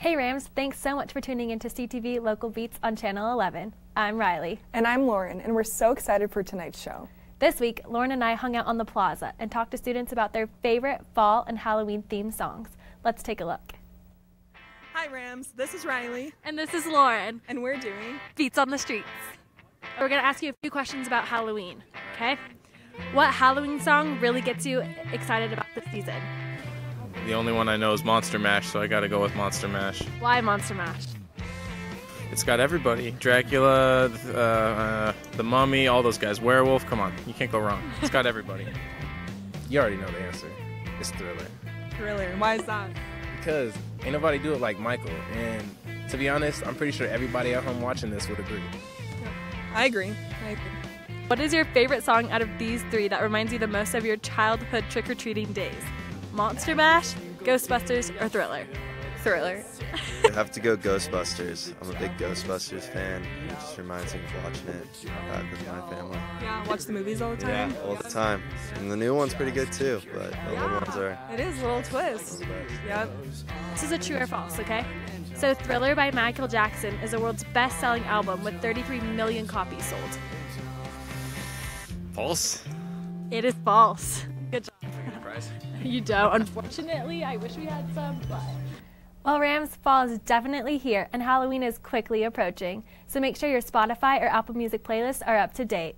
Hey Rams, thanks so much for tuning into CTV Local Beats on Channel 11. I'm Riley. And I'm Lauren, and we're so excited for tonight's show. This week, Lauren and I hung out on the plaza and talked to students about their favorite fall and Halloween themed songs. Let's take a look. Hi Rams, this is Riley. And this is Lauren. And we're doing Beats on the Streets. We're going to ask you a few questions about Halloween, okay? What Halloween song really gets you excited about the season? The only one I know is Monster Mash, so I gotta go with Monster Mash. Why Monster Mash? It's got everybody. Dracula, the Mummy, all those guys. Werewolf, come on. You can't go wrong. It's got everybody. You already know the answer. It's Thriller. Thriller. Why is that? Because ain't nobody do it like Michael. And to be honest, I'm pretty sure everybody at home watching this would agree. I agree. What is your favorite song out of these three that reminds you the most of your childhood trick-or-treating days? Monster Mash, Ghostbusters, or Thriller? Thriller. I have to go Ghostbusters. I'm a big Ghostbusters fan. It just reminds me of watching it back with my family. Yeah, watch the movies all the time? Yeah, all the time. And the new one's pretty good too, but the old ones are... It is a little twist. Yep. This is a true or false, okay? So Thriller by Michael Jackson is the world's best-selling album with 33 million copies sold. False? It is false. Good job. Surprise. You don't, unfortunately. I wish we had some, but... Well, Rams, fall is definitely here, and Halloween is quickly approaching. So make sure your Spotify or Apple Music playlists are up to date.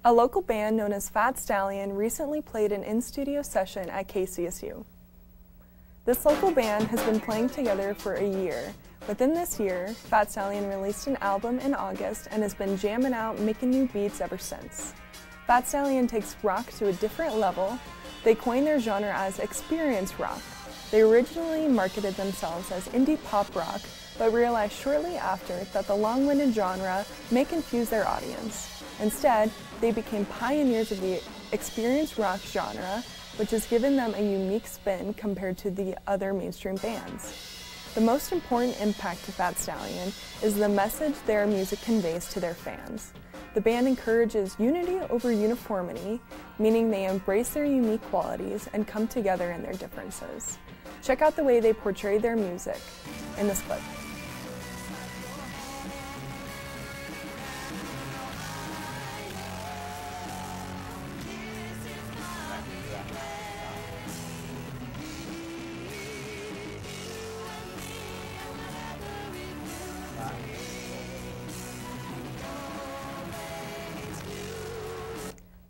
A local band known as Fat Stallion recently played an in-studio session at KCSU. This local band has been playing together for a year. Within this year, Fat Stallion released an album in August and has been jamming out, making new beats ever since. Fat Stallion takes rock to a different level. They coined their genre as experience rock. They originally marketed themselves as indie pop rock, but realized shortly after that the long-winded genre may confuse their audience. Instead, they became pioneers of the experience rock genre, which has given them a unique spin compared to the other mainstream bands. The most important impact to Fat Stallion is the message their music conveys to their fans. The band encourages unity over uniformity, meaning they embrace their unique qualities and come together in their differences. Check out the way they portray their music in this clip.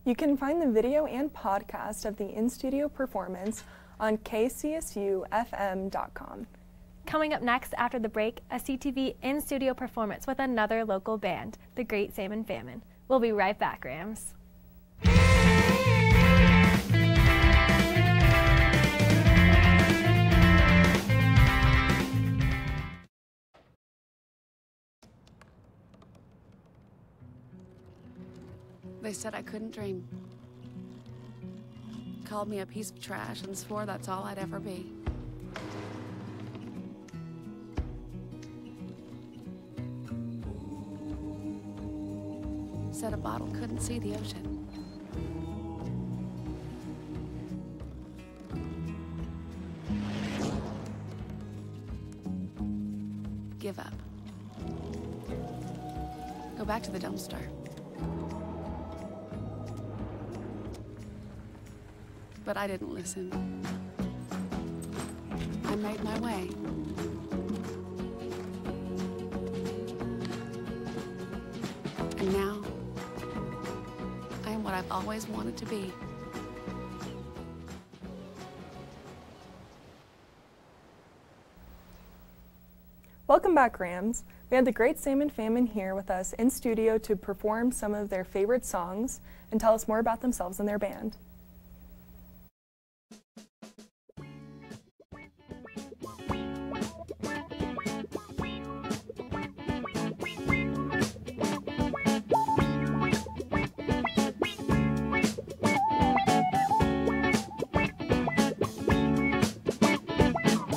You can find the video and podcast of the in-studio performance on kcsufm.com. Coming up next after the break, a CTV in-studio performance with another local band, the Great Salmon Famine. We'll be right back, Rams. They said I couldn't dream. Called me a piece of trash and swore that's all I'd ever be. Said a bottle couldn't see the ocean. Give up. Go back to the dumpster. But I didn't listen. I made my way. And now, I am what I've always wanted to be. Welcome back, Rams. We had the Great Salmon Famine here with us in studio to perform some of their favorite songs and tell us more about themselves and their band.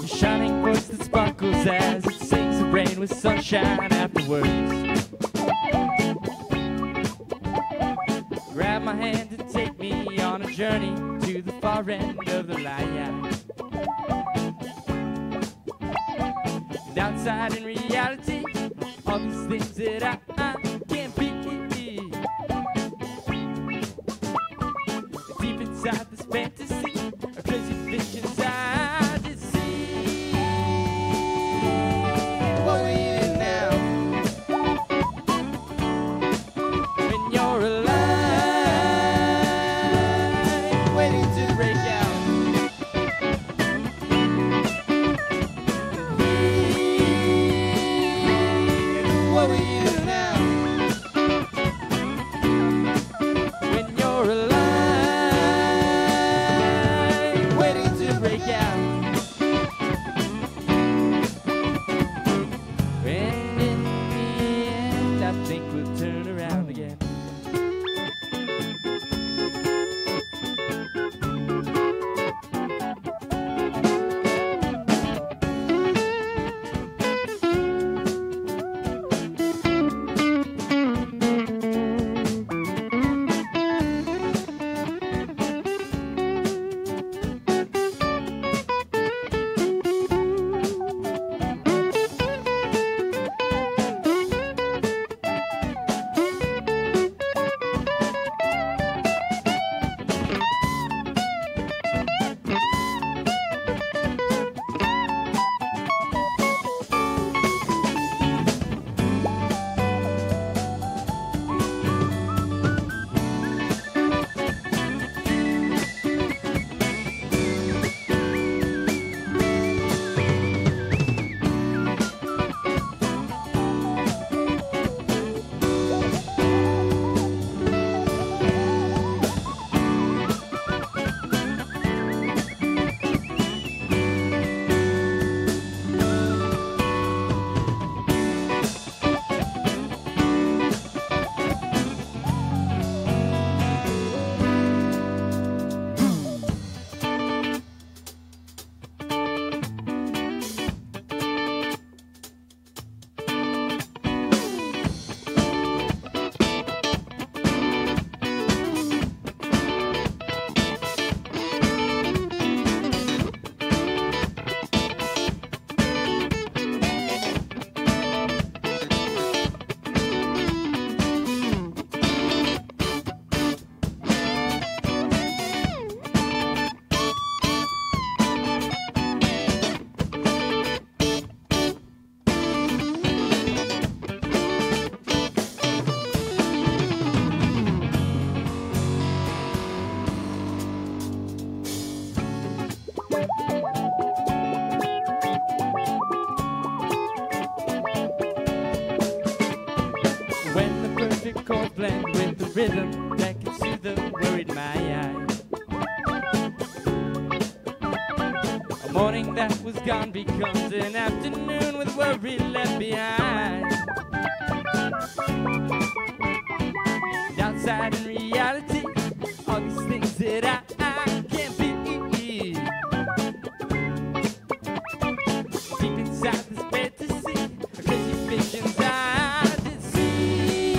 Shining voice that sparkles as it sings the rain with sunshine afterwards. Grab my hand and take me on a journey to the far end of the light. outside in reality, all these things that I can't be. Deep inside this fantasy, a crazy visions I just see. What are you now? When you're alive, waiting to break out. What are you now? When you're alive, waiting to break out. And in the end, I think we'll turn around again. When the perfect chords blend with the rhythm that can soothe the worried my eyes. A morning that was gone becomes an afternoon with worry left behind. And outside in reality, all these things that I can't be. Deep inside this fantasy, crazy visions I did see.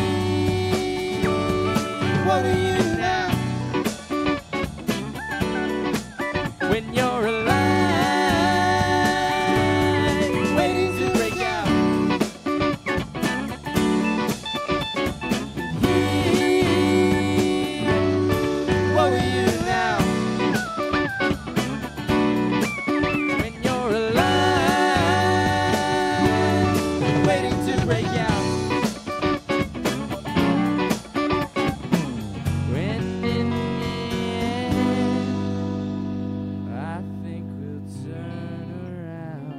What are you now? When you're alive, waiting to break out. What are you now? When you're alive, waiting to break out. When in the end, I think we'll turn around.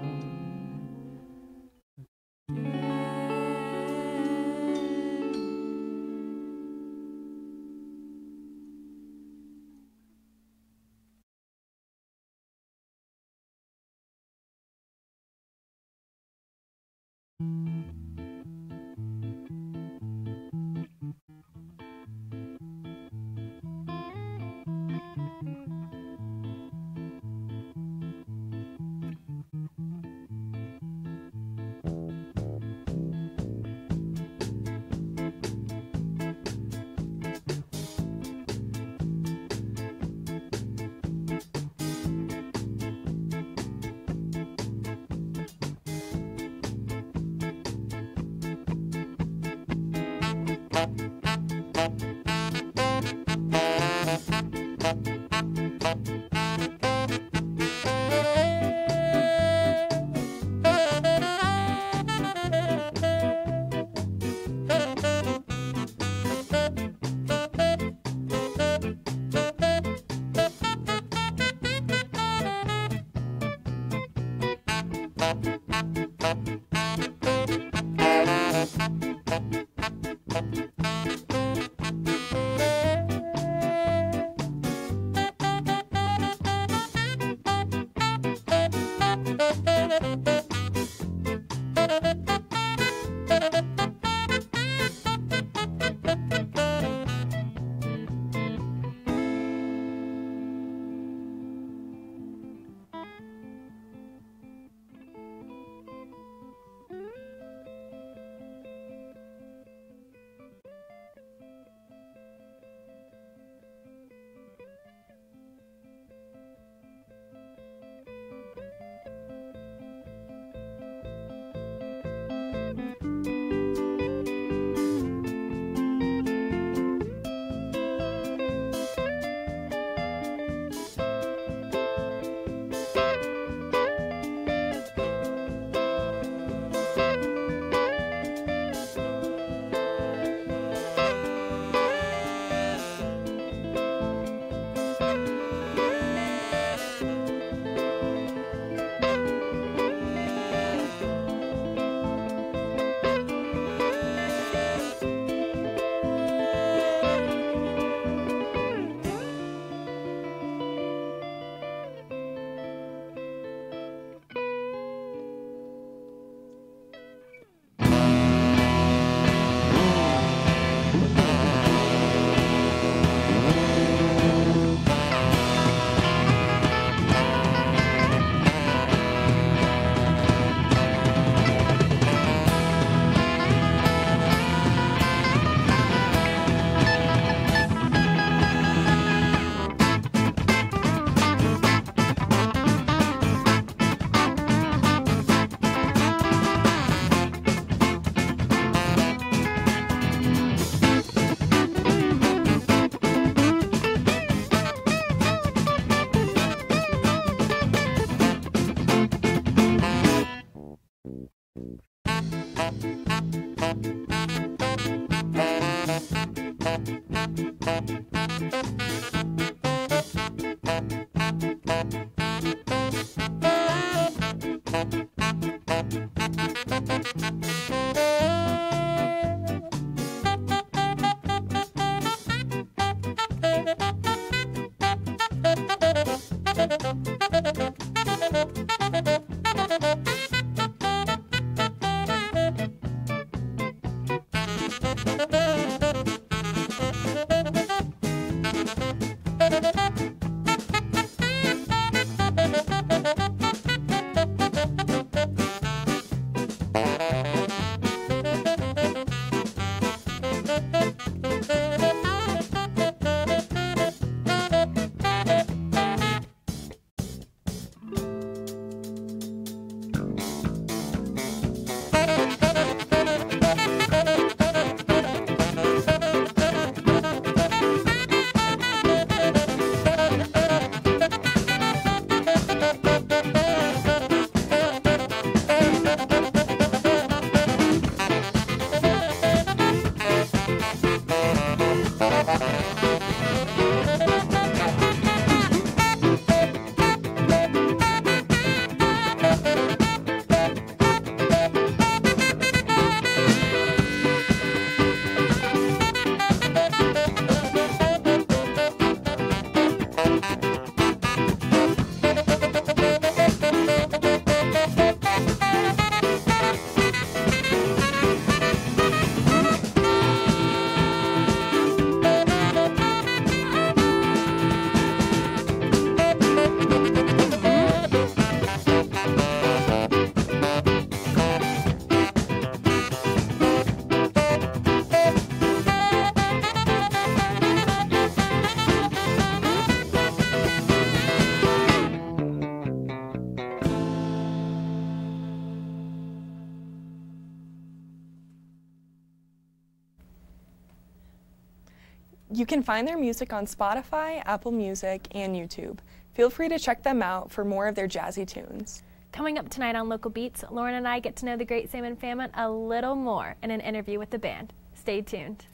You can find their music on Spotify, Apple Music, and YouTube. Feel free to check them out for more of their jazzy tunes. Coming up tonight on Local Beats, Lauren and I get to know the Great Salmon Famine a little more in an interview with the band. Stay tuned.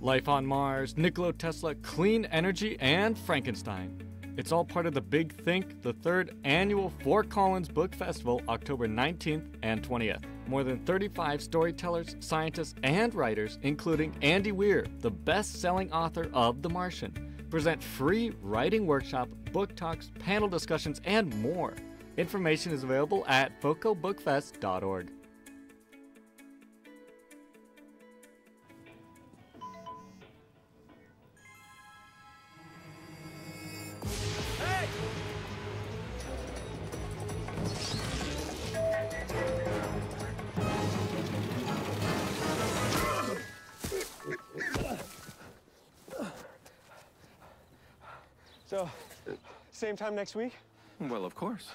Life on Mars, Nikola Tesla, clean energy, and Frankenstein. It's all part of the Big Think, the third annual Fort Collins Book Festival, October 19th and 20th. More than 35 storytellers, scientists, and writers, including Andy Weir, the best-selling author of The Martian, present free writing workshop, book talks, panel discussions, and more. Information is available at focobookfest.org. So, same time next week? Well, of course.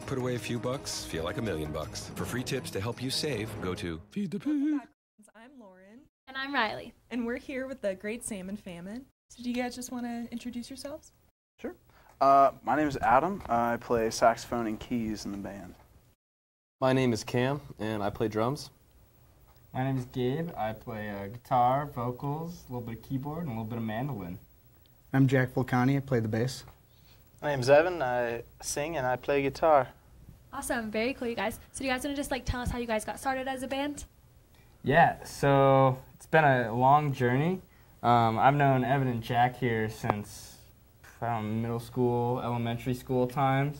Put away a few bucks, feel like $1 million. For free tips to help you save, go to Feed the Pig. I'm Lauren. And I'm Riley. And we're here with the Great Salmon Famine. So do you guys just want to introduce yourselves? Sure. My name is Adam. I play saxophone and keys in the band. My name is Cam, and I play drums. My name is Gabe. I play guitar, vocals, a little bit of keyboard, and a little bit of mandolin. I'm Jack Volcani. I play the bass. My name's Evan. I sing and I play guitar. Awesome. Very cool, you guys. So do you guys want to just tell us how you guys got started as a band? Yeah, so it's been a long journey. I've known Evan and Jack here since middle school, elementary school times.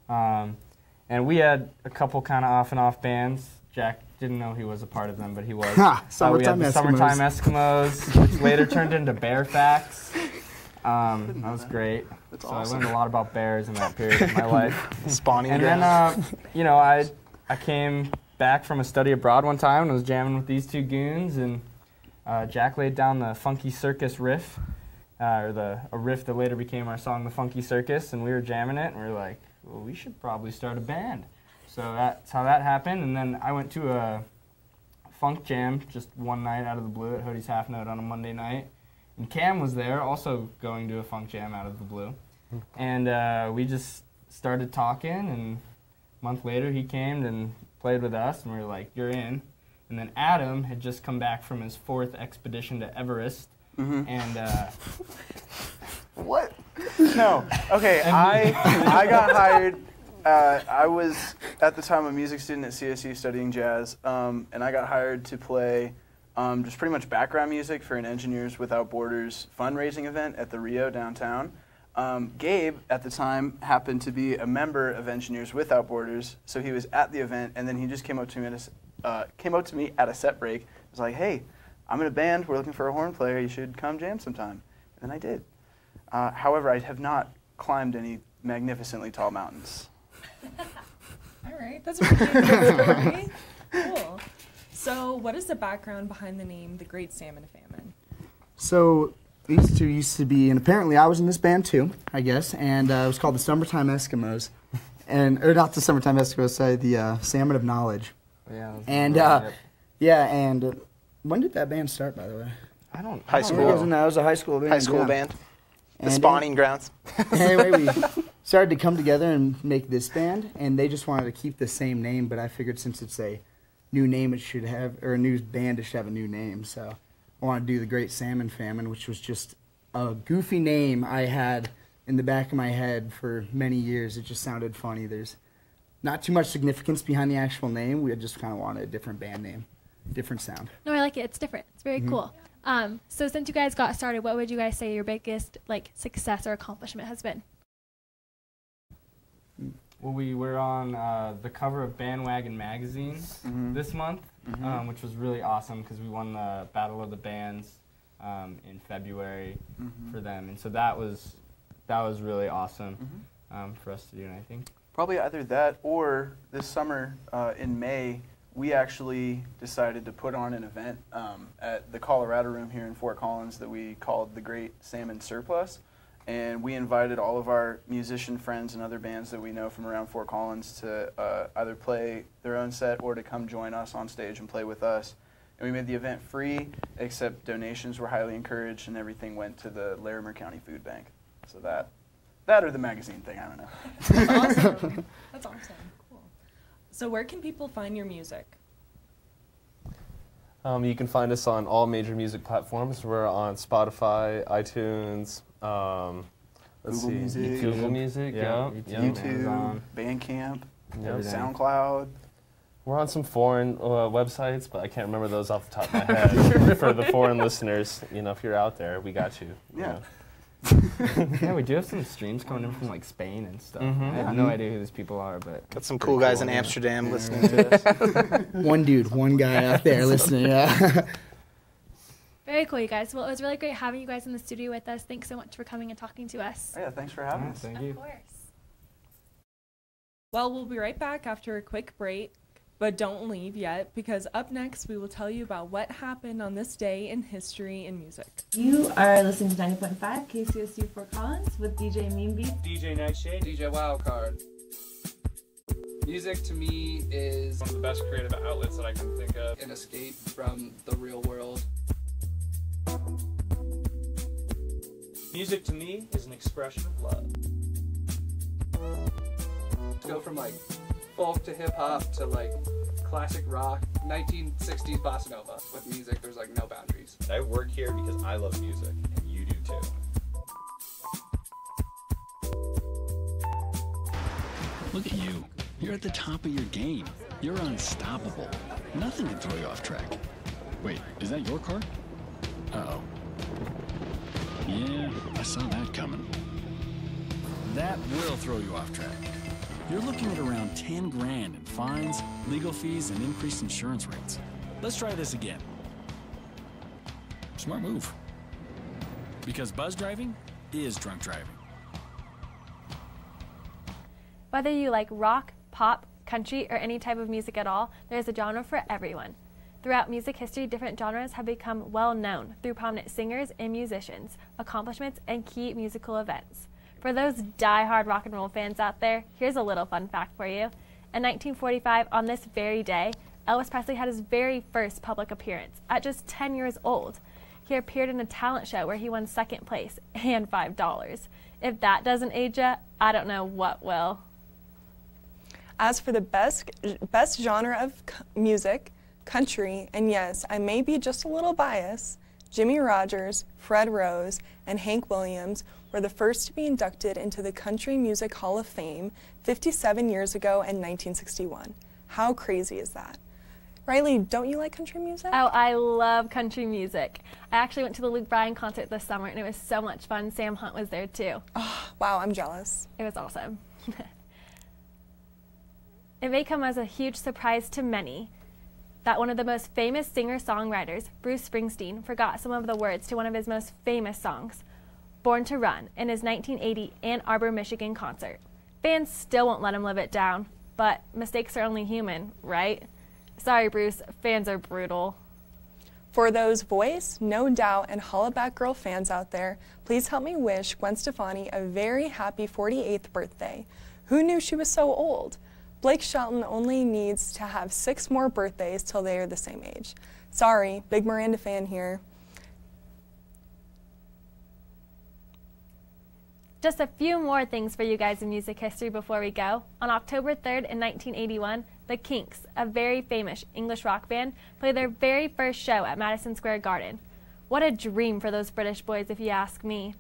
And we had a couple kind of off and off bands. Jack didn't know he was a part of them, but he was. We had the Summertime Eskimos, which later turned into Bear Facts. That was great. That's so awesome. I learned a lot about bears in that period of my life. Spawning and grounds. Then, I came back from a study abroad one time and was jamming with these two goons, and Jack laid down the Funky Circus riff, a riff that later became our song, The Funky Circus, and we were jamming it, and we were like, well, we should probably start a band. So that's how that happened, and then I went to a funk jam just one night out of the blue at Hoodie's Half Note on a Monday night. And Cam was there, also going to a funk jam out of the blue. And we just started talking, and a month later he came and played with us, and we were like, you're in. And then Adam had just come back from his 4th expedition to Everest, and what? No. Okay, I got hired. I was at the time a music student at CSU studying jazz, and I got hired to play just pretty much background music for an Engineers Without Borders fundraising event at the Rio downtown. Gabe, at the time, happened to be a member of Engineers Without Borders, so he was at the event, and then he just came up to me at a set break. He was like, "Hey, I'm in a band. We're looking for a horn player. You should come jam sometime." And then I did. However, I have not climbed any magnificently tall mountains. All right, that's a pretty good story. Cool. So, what is the background behind the name, the Great Salmon Famine? So, these two used to be, and apparently I was in this band too, I guess, and it was called the Summertime Eskimos, or not the Summertime Eskimos, sorry, the Salmon of Knowledge. Yeah. And when did that band start, by the way? I don't. High school. It was a high school band. High school band. The spawning grounds. Anyway, we started to come together and make this band, and they just wanted to keep the same name, but I figured since it's a new name, it should have, or a new band, it should have a new name. So I wanted to do the Great Salmon Famine, which was just a goofy name I had in the back of my head for many years. It just sounded funny. There's not too much significance behind the actual name. We just kind of wanted a different band name, different sound. No, I like it. It's different. It's very cool. So since you guys got started, what would you guys say your biggest success or accomplishment has been? Well, we were on the cover of Bandwagon magazine this month, which was really awesome because we won the Battle of the Bands in February for them, and so that was really awesome for us to do, and I think Probably either that or this summer in May, we actually decided to put on an event at the Colorado Room here in Fort Collins that we called the Great Salmon Surplus. And we invited all of our musician friends and other bands that we know from around Fort Collins to either play their own set or to come join us on stage and play with us. And we made the event free, except donations were highly encouraged, and everything went to the Larimer County Food Bank. So that or the magazine thing, I don't know. That's awesome. That's awesome. Cool. So where can people find your music? You can find us on all major music platforms. We're on Spotify, iTunes, Google Music, YouTube, Amazon. Bandcamp, SoundCloud. We're on some foreign websites, but I can't remember those off the top of my head. For the foreign listeners, if you're out there, we got you. Yeah. Yeah, we do have some streams coming in from Spain and stuff. I have no idea who these people are, but got some cool guys in Amsterdam listening to us. One dude, one guy out there listening. Yeah. Very cool, you guys. Well, it was really great having you guys in the studio with us. Thanks so much for coming and talking to us. Yeah, thanks for having us. Thank you. Of course. Well, we'll be right back after a quick break, but don't leave yet, because up next we will tell you about what happened on this day in history and music. You are listening to 90.5 KCSU Fort Collins with DJ Meanbeat, DJ Nightshade, DJ Wildcard. Music to me is one of the best creative outlets that I can think of. An escape from the real world. Music to me is an expression of love. To go from folk to hip hop to classic rock, 1960s bossa nova. With music, there's no boundaries. I work here because I love music, and you do too. Look at you. You're at the top of your game. You're unstoppable. Nothing can throw you off track. Wait, is that your car? Uh-oh. Yeah, I saw that coming. That will throw you off track. You're looking at around 10 grand in fines, legal fees, and increased insurance rates. Let's try this again. Smart move. Because buzz driving is drunk driving. Whether you like rock, pop, country, or any type of music at all, there's a genre for everyone. Throughout music history, different genres have become well known through prominent singers and musicians, accomplishments, and key musical events. For those die-hard rock and roll fans out there, here's a little fun fact for you. In 1945, on this very day, Elvis Presley had his very first public appearance at just 10 years old. he appeared in a talent show where he won second place and $5. If that doesn't age ya, I don't know what will. As for the best genre of music, country, and yes, I may be just a little biased, Jimmie Rodgers, Fred Rose, and Hank Williams were the first to be inducted into the Country Music Hall of Fame 57 years ago in 1961. How crazy is that? Riley, don't you like country music? Oh, I love country music. I actually went to the Luke Bryan concert this summer, and it was so much fun. Sam Hunt was there, too. Oh, wow, I'm jealous. It was awesome. It may come as a huge surprise to many that one of the most famous singer-songwriters, Bruce Springsteen, forgot some of the words to one of his most famous songs, Born to Run, in his 1980 Ann Arbor, Michigan concert. Fans still won't let him live it down, but mistakes are only human, right? Sorry, Bruce, fans are brutal. For those Voice, No Doubt, and Hollaback Girl fans out there, please help me wish Gwen Stefani a very happy 48th birthday. Who knew she was so old? Blake Shelton only needs to have 6 more birthdays till they are the same age. Sorry, big Miranda fan here. Just a few more things for you guys in music history before we go. On October 3rd in 1981, the Kinks, a very famous English rock band, played their very first show at Madison Square Garden. What a dream for those British boys, if you ask me.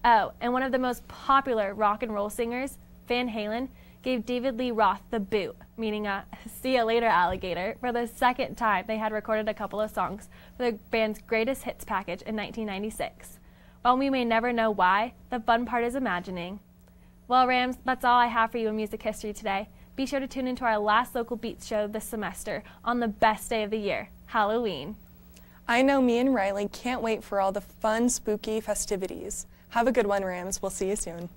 Oh, and one of the most popular rock and roll singers, Van Halen, gave David Lee Roth the boot, meaning a see ya later alligator, for the second time they had recorded a couple of songs for the band's greatest hits package in 1996. While we may never know why, the fun part is imagining. Well, Rams, that's all I have for you in music history today. Be sure to tune into our last Local Beats show this semester on the best day of the year, Halloween. I know me and Riley can't wait for all the fun, spooky festivities. Have a good one, Rams. We'll see you soon.